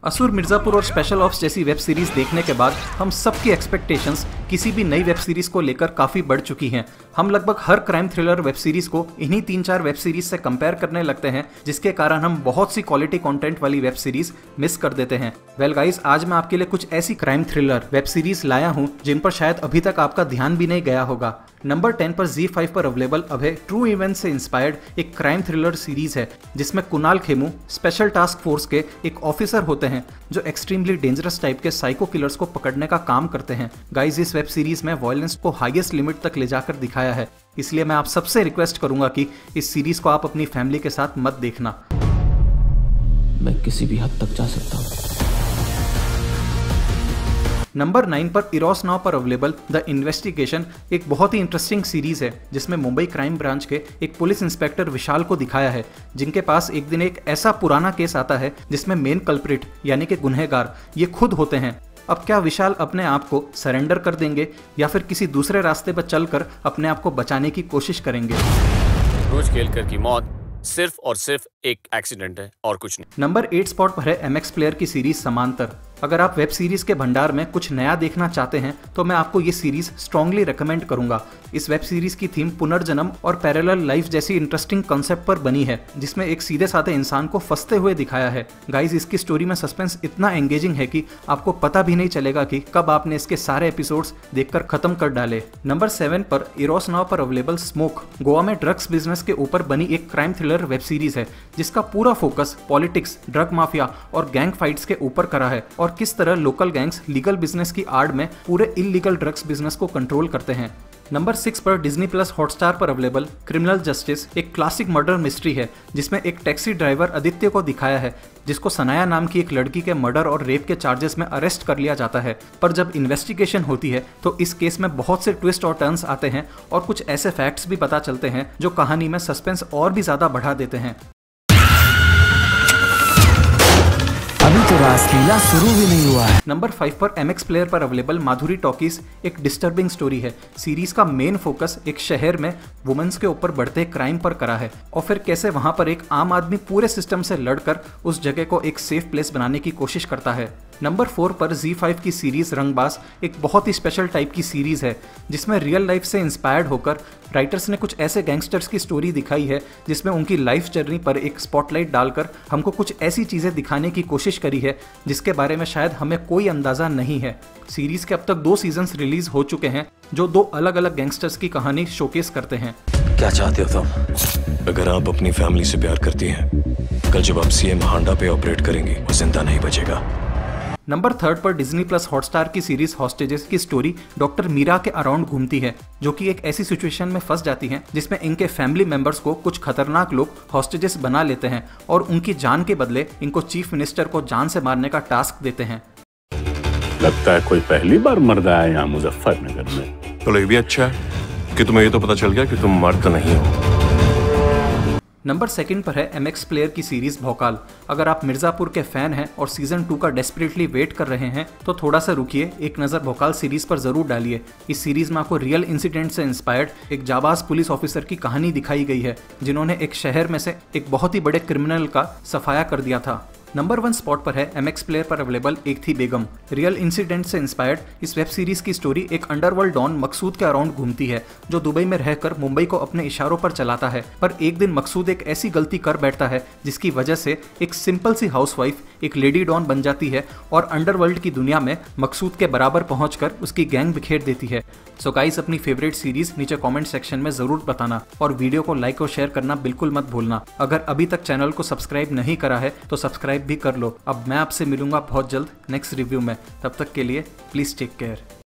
असुर मिर्जापुर और special ops जैसी वेब सीरीज देखने के बाद हम सबकी एक्सपेक्टेशंस किसी भी नई वेब सीरीज को लेकर काफी बढ़ चुकी हैं। हम लगभग हर क्राइम थ्रिलर वेब सीरीज को इन्हीं 3-4 वेब सीरीज से कंपेयर करने लगते हैं, जिसके कारण हम बहुत सी क्वालिटी कंटेंट वाली वेब सीरीज मिस कर देते हैं। वेल गाइस, आज मैं आपके लिए कुछ ऐसी क्राइम थ्रिलर वेब सीरीज लाया हूं जिन पर शायद अभी तक आपका ध्यान भी नहीं गया होगा। नंबर 10 पर ZEE5 पर अवेलेबल अभय ट्रू इवेंट से इंस्पायर्ड एक क्राइम थ्रिलर सीरीज है, जिसमें Kunal Khemu special task force के एक ऑफिसर होते हैं जो एक्सट्रीमली डेंजरस टाइप के साइको किलर्स को पकड़ने का काम करते हैं। गाइस, इस वेब सीरीज में वायलेंस को हाईएस्ट लिमिट तक ले जाकर दिखाया है, इसलिए मैं आप सबसे रिक्वेस्ट करूंगा कि इस सीरीज को आप अपनी फैमिली के साथ मत देखना। मैं किसी भी हद तक जा सकता हूँ। नंबर 9 पर इरोस नाउ पर अवेलेबल द इन्वेस्टिगेशन एक बहुत ही इंटरेस्टिंग सीरीज है, जिसमें मुंबई क्राइम ब्रांच के एक पुलिस इंस्पेक्टर विशाल को दिखाया है, जिनके पास एक दिन एक ऐसा पुराना केस आता है जिसमें मेन कल्प्रिट यानी कि गुनहगार ये खुद होते हैं। अब क्या विशाल अपने आप को सरेंडर कर देंगे या फिर किसी दूसरे रास्ते पर चलकर अपने आप को बचाने की कोशिश करेंगे? रोज खेलकर की मौत सिर्फ और सिर्फ एक एक्सीडेंट है और कुछ नहीं। नंबर 8 स्पॉट पर है MX प्लेयर की सीरीज समांतर। अगर आप वेब सीरीज के भंडार में कुछ नया देखना चाहते हैं तो मैं आपको ये सीरीज स्ट्रांगली रेकमेंड करूंगा। इस वेब सीरीज की थीम पुनर्जन्म और पैरेलल लाइफ जैसी इंटरेस्टिंग कॉन्सेप्ट पर बनी है, जिसमें एक सीधे साधे इंसान को फंसते हुए दिखाया है। गाइज, इसकी स्टोरी में सस्पेंस इतना एंगेजिंग है कि आपको पता भी नहीं चलेगा कि कब आपने इसके सारे एपिसोड्स देखकर खत्म कर डाले। नंबर 7 पर इरोस नाउ पर अवेलेबल स्मोक गोवा में ड्रग्स बिजनेस के ऊपर बनी एक क्राइम थ्रिलर वेब सीरीज है, जिसका पूरा फोकस पॉलिटिक्स, ड्रग माफिया और गैंग फाइट्स के ऊपर करा है और किस तरह लोकल गैंग्स लीगल बिजनेस की आड़ में पूरे इलीगल ड्रग्स बिजनेस को कंट्रोल करते हैं। नंबर 6 पर डिज्नी प्लस हॉटस्टार पर अवेलेबल क्रिमिनल जस्टिस एक क्लासिक मर्डर मिस्ट्री है, जिसमें एक टैक्सी ड्राइवर आदित्य को दिखाया है, जिसको सनाया नाम की एक लड़की के मर्डर और रेप के चार्जेस में अरेस्ट कर लिया जाता है। पर जब इन्वेस्टिगेशन होती है तो इस केस में बहुत से ट्विस्ट और टर्न्स आते हैं और कुछ ऐसे फैक्ट्स भी पता चलते हैं जो कहानी में सस्पेंस और भी ज्यादा बढ़ा देते हैं। अभी तो रासलीला शुरू भी नहीं हुआ है। नंबर 5 पर MX प्लेयर पर अवेलेबल माधुरी टॉकीज एक डिस्टर्बिंग स्टोरी है। सीरीज का मेन फोकस एक शहर में वुमेन्स के ऊपर बढ़ते क्राइम पर करा है और फिर कैसे वहां पर एक आम आदमी पूरे सिस्टम से लड़कर उस जगह को एक सेफ प्लेस बनाने की कोशिश करता है। नंबर 4 पर ZEE5 की सीरीज रंगबाज एक बहुत ही स्पेशल टाइप की सीरीज है, जिसमें रियल लाइफ से इंस्पायर्ड होकर राइटर्स ने कुछ ऐसे गैंगस्टर्स की स्टोरी दिखाई है, जिसमें उनकी लाइफ जर्नी पर एक स्पॉटलाइट डालकर हमको कुछ ऐसी चीजें दिखाने की कोशिश करी है जिसके बारे में शायद हमें कोई अंदाजा नहीं है। सीरीज के अब तक 2 सीजन्स रिलीज हो चुके हैं, जो 2 अलग अलग गैंगस्टर्स की कहानी शोकेस करते हैं। क्या चाहते हो तुम? अगर आप अपनी फैमिली से प्यार करती हैं, कल जब आप CM हांडा पे ऑपरेट करेंगे वो जिंदा नहीं बचेगा। नंबर 3 पर डिज्नी प्लस हॉटस्टार की सीरीज हॉस्टेजेस की स्टोरी डॉक्टर मीरा के अराउंड घूमती है, जो कि एक ऐसी सिचुएशन में फंस जाती हैं जिसमें इनके फैमिली मेंबर्स को कुछ खतरनाक लोग हॉस्टेजेस बना लेते हैं और उनकी जान के बदले इनको चीफ मिनिस्टर को जान से मारने का टास्क देते हैं। लगता है कोई पहली बार मर्द आया यहाँ मुजफ्फरनगर में। तो ये भी अच्छा है कि तुम्हें ये तो पता चल गया कि तुम मर्द नहीं हो। नंबर 2 पर है MX प्लेयर की सीरीज भौकाल। अगर आप मिर्जापुर के फैन हैं और सीजन 2 का डेस्परेटली वेट कर रहे हैं तो थोड़ा सा रुकिए, एक नज़र भौकाल सीरीज पर जरूर डालिए। इस सीरीज में आपको रियल इंसिडेंट से इंस्पायर्ड एक जाबाज पुलिस ऑफिसर की कहानी दिखाई गई है, जिन्होंने एक शहर में से एक बहुत ही बड़े क्रिमिनल का सफाया कर दिया था। नंबर 1 स्पॉट पर है MX प्लेयर पर अवेलेबल एक थी बेगम। रियल इंसिडेंट से इंस्पायर्ड इस वेब सीरीज की स्टोरी एक अंडरवर्ल्ड डॉन मकसूद के अराउंड घूमती है, जो दुबई में रहकर मुंबई को अपने इशारों पर चलाता है। पर एक दिन मकसूद एक ऐसी गलती कर बैठता है जिसकी वजह से एक सिंपल सी हाउसवाइफ एक लेडी डॉन बन जाती है और अंडरवर्ल्ड की दुनिया में मकसूद के बराबर पहुंचकर उसकी गैंग बिखेर देती है। सो गाइस, अपनी फेवरेट सीरीज नीचे कमेंट सेक्शन में जरूर बताना और वीडियो को लाइक और शेयर करना बिल्कुल मत भूलना। अगर अभी तक चैनल को सब्सक्राइब नहीं करा है तो सब्सक्राइब भी कर लो। अब मैं आपसे मिलूंगा बहुत जल्द नेक्स्ट रिव्यू में। तब तक के लिए प्लीज टेक केयर।